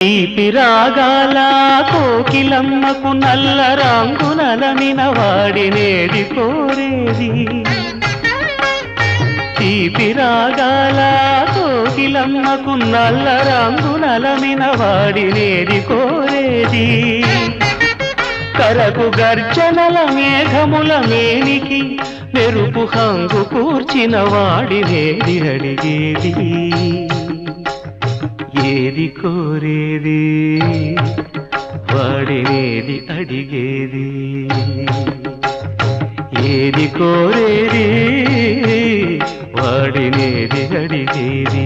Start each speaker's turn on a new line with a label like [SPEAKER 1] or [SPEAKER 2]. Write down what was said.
[SPEAKER 1] తీపి రాగాల కోకిలమ్మకు నల్ల రంగునలమిన వాడినేది కోరేది తీపి రాగాల కోకిలమ్మకు నల్ల రంగునలమిన వాడినేది కోరేది కరకు గర్జనల మేఘముల మేనికి మెరుపు హంగు కూర్చిన వాడినేది అడిగేది ఏది కోరేది వాడినేది అడిగేది ఏది కోరేది వాడినేది అడిగేది